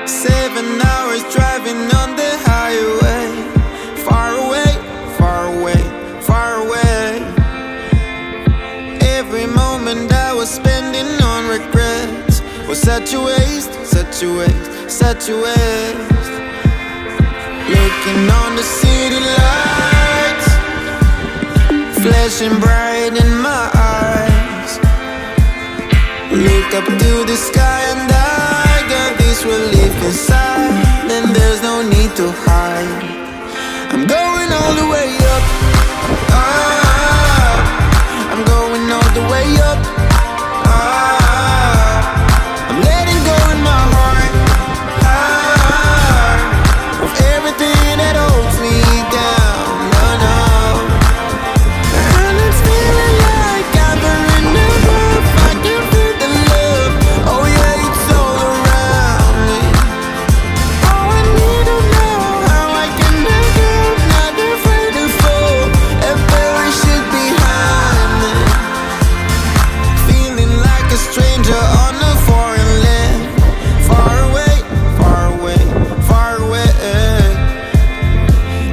7 hours driving on the highway. Far away, far away, far away. Every moment I was spending on regrets was such a waste, such a waste, such a waste. Looking on the city lights, flashing bright in my eyes. Look up to the sky and I got this relief inside, and there's no need to hide. I'm going all the way up, up. I'm going all the way up, up. I'm letting go in my heart, heart, of everything that holds me down, no, no. And it's feeling like I'm in the roof. I can feel the love, oh yeah, it's all around me. Oh, I need to know how I can make it, not afraid to fall and perish it behind me. Feeling like a stranger on a foreign land, far away, far away, far away.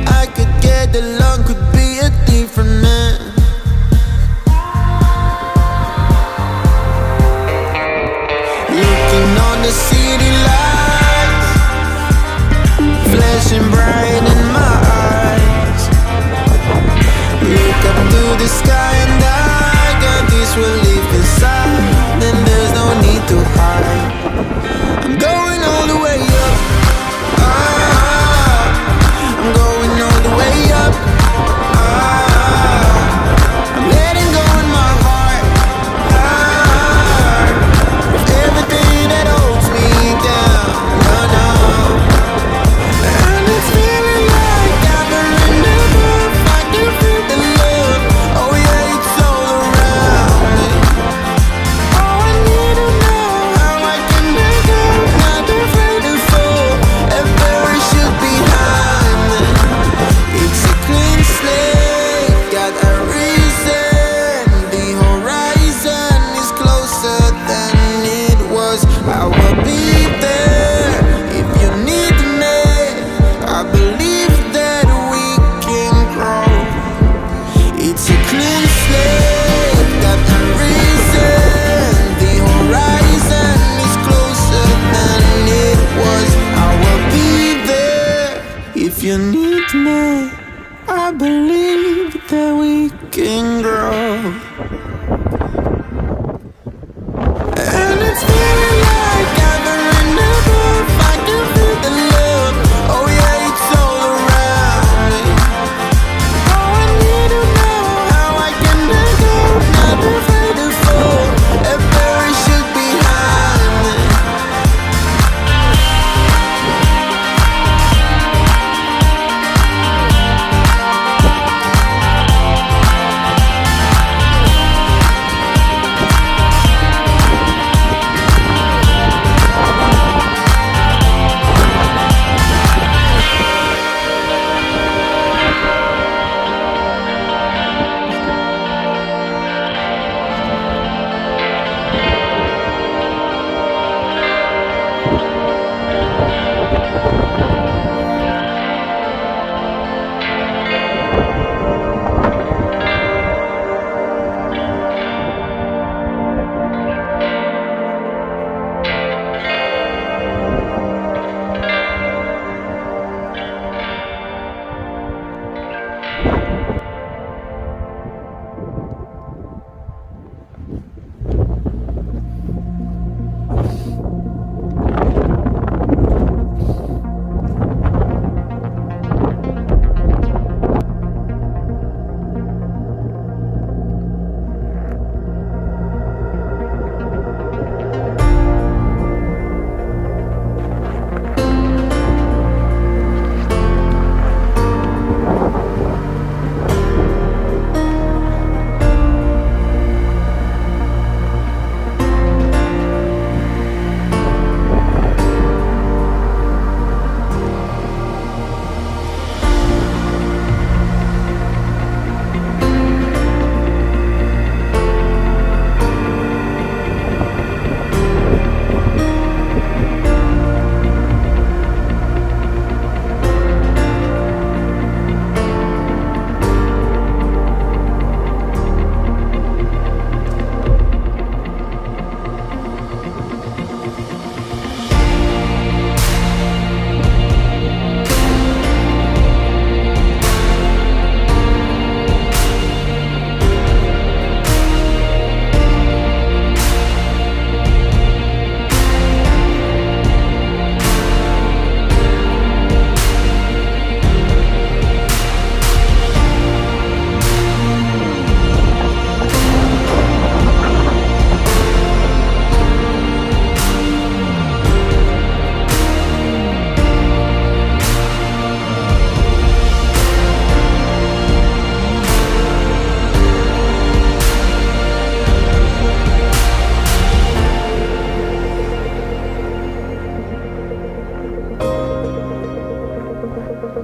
I could get along, could be a different man. Looking on the city lights, flashing bright in my eyes. Look up to the sky and I got this relief inside, then there's no need to hide. I'm going all the way up, up. I'm going all the way up, up. I'm letting go in my heart, heart, of everything that holds me down, no, no. And it's feeling like I'm in the roof. I can feel the love, oh yeah, it's all around me. Oh, I need to know how I can make it, not afraid to fall and perish it behind me. It's a clean slate, got a reason. The horizon is closer than it was. I will be there if you need me. I believe that we can grow. It's a clean slate, got a reason. The horizon is closer than it was. I will be there if you need me. I believe that we can grow. And it's feeling like I'm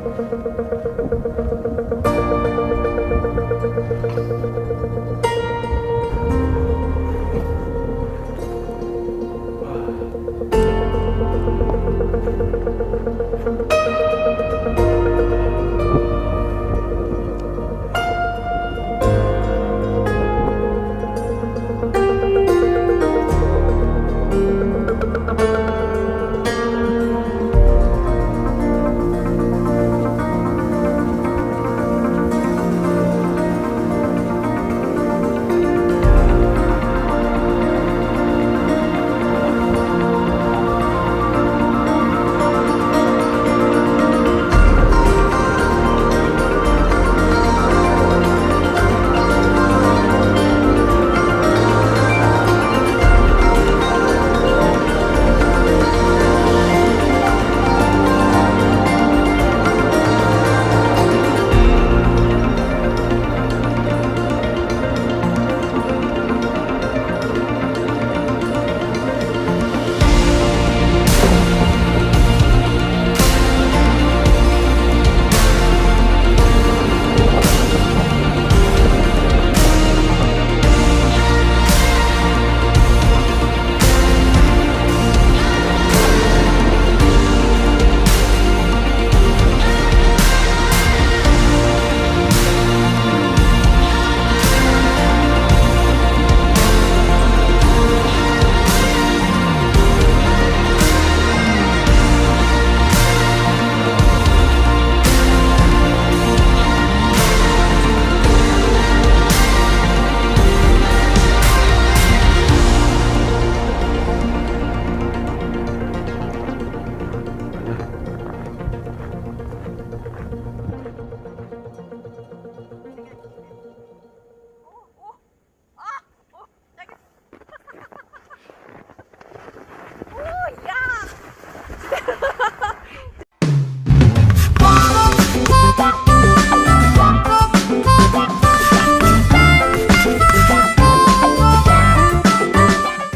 Thank